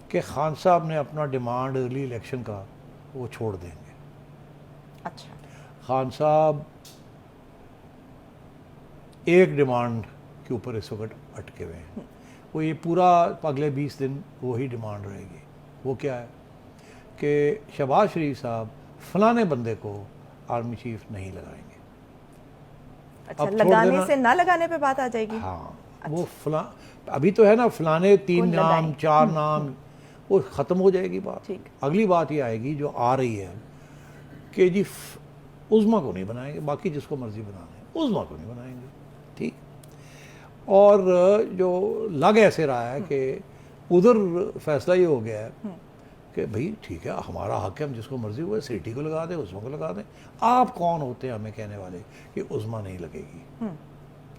کہ خان صاحب نے اپنا ڈیمانڈ ارلی الیکشن کا وہ چھوڑ دیں گے. اچھا. خان صاحب ایک ڈیمانڈ کے اوپر اس وقت اٹکے ہوئے ہیں, وہ یہ پورا اگلے 20 دن وہی ڈیمانڈ رہے گی. وہ کیا ہے کہ شہباز شریف صاحب فلانے بندے کو آرمی چیف نہیں لگائیں گے. اچھا, لگانے سے نہ لگانے پہ بات آ جائے گی. ہاں, وہ فلاں ابھی تو ہے نا فلانے 3 نام 4 نام, وہ ختم ہو جائے گی بات. اگلی بات یہ آئے گی جو آ رہی ہے کہ جی عظمیٰ کو نہیں بنائیں گے, باقی جس کو مرضی بنانا ہے, عظمیٰ کو نہیں بنائیں گے. ٹھیک. اور جو لگ ایسے رہا ہے کہ ادھر فیصلہ یہ ہو گیا ہے کہ بھئی ٹھیک ہے ہمارا حق ہے, ہم جس کو مرضی ہوئے سیٹی کو لگا دیں, عظمیٰ کو لگا دیں. آپ کون ہوتے ہیں ہمیں کہنے والے کہ عظمیٰ نہیں لگے گی.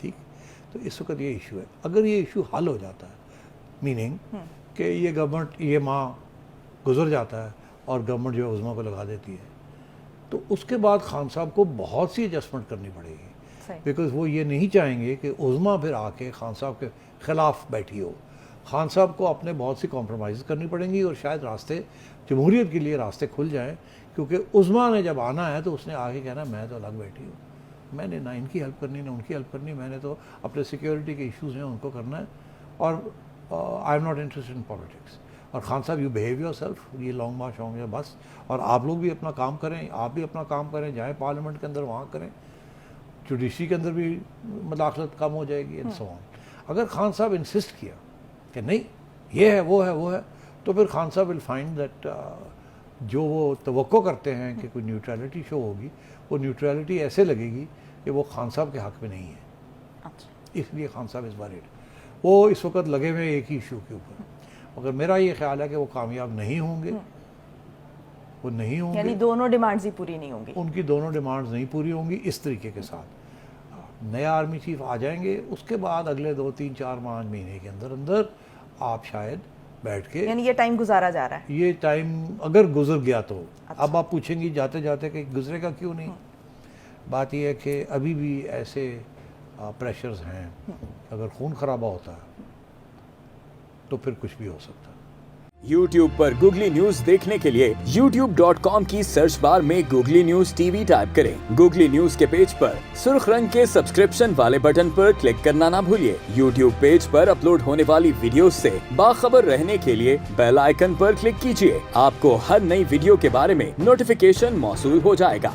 ٹھیک. تو اس وقت یہ ایشو ہے. اگر یہ ایشو حل ہو جاتا ہے, میننگ کہ یہ گورنمنٹ یہ ماہ گزر جاتا ہے اور گورنمنٹ جو ہے عظمیٰ کو لگا دیتی ہے, تو اس کے بعد خان صاحب کو بہت سی ایڈجسٹمنٹ کرنی پڑے گی, بیکاز وہ یہ نہیں چاہیں گے کہ عظمیٰ پھر آ کے خان صاحب کے خلاف بیٹھی ہو. خان صاحب کو اپنے بہت سی کمپرومائز کرنی پڑیں گی اور شاید راستے جمہوریت کے لیے راستے کھل جائیں, کیونکہ عظمیٰ نے جب آنا ہے تو اس نے آگے کہنا میں تو الگ بیٹھی ہوں, میں نے نہ ان کی ہیلپ کرنی نہ ان کی ہیلپ کرنی, میں نے تو اپنے سیکیورٹی کے ایشوز ہیں ان کو کرنا ہے, اور I am not interested in politics. اور خان صاحب یو بہیو یور سیلف, یہ لانگ مارچ ہوں گے بس, اور آپ لوگ بھی اپنا کام کریں, آپ بھی اپنا کام کریں, جائیں پارلیمنٹ کے اندر وہاں کریں, جوڈیشری کے اندر بھی مداخلت کم ہو جائے گی اینڈ سو آن. اگر خان صاحب انسسٹ کیا کہ نہیں یہ ہے وہ ہے وہ ہے, تو پھر خان صاحب ول فائنڈ دیٹ جو وہ توقع کرتے ہیں کہ کوئی نیوٹرلٹی شو ہوگی, وہ نیوٹرلٹی ایسے لگے گی کہ وہ خان صاحب کے حق میں نہیں ہے. اس لیے خان صاحب اس بار وہ اس وقت لگے ہوئے ایک ہی ایشو کے اوپر, مگر میرا یہ خیال ہے کہ وہ کامیاب نہیں ہوں گے. وہ نہیں ہوں گے, یعنی دونوں ڈیمانڈز ہی پوری نہیں ہوں گی. ان کی دونوں ڈیمانڈز نہیں پوری ہوں گی اس طریقے کے ساتھ. نیا آرمی چیف آ جائیں گے, اس کے بعد اگلے 2 3 4 مہینے کے اندر اندر آپ شاید بیٹھ کے, یعنی یہ ٹائم گزارا جا رہا ہے. یہ ٹائم اگر گزر گیا تو اب آپ پوچھیں گی جاتے جاتے کہ گزرے گا کیوں نہیں. بات یہ ہے کہ ابھی بھی ایسے پریشرز ہیں, اگر خون خرابہ ہوتا ہے تو پھر کچھ بھی ہو سکتا ہے. YouTube پر گوگلی نیوز دیکھنے کے لیے youtube.com کی سرچ بار میں googly news T V type کریں. گوگلی نیوز کے پیج پر سرخ رنگ کے سبسکرپشن والے بٹن پر کلک کرنا نہ بھولیے. YouTube پیج پر اپلوڈ ہونے والی ویڈیوز سے باخبر رہنے کے لیے بیل آئیکن پر کلک کیجیے. آپ کو ہر نئی ویڈیو کے بارے میں نوٹیفیکیشن موصول ہو جائے گا.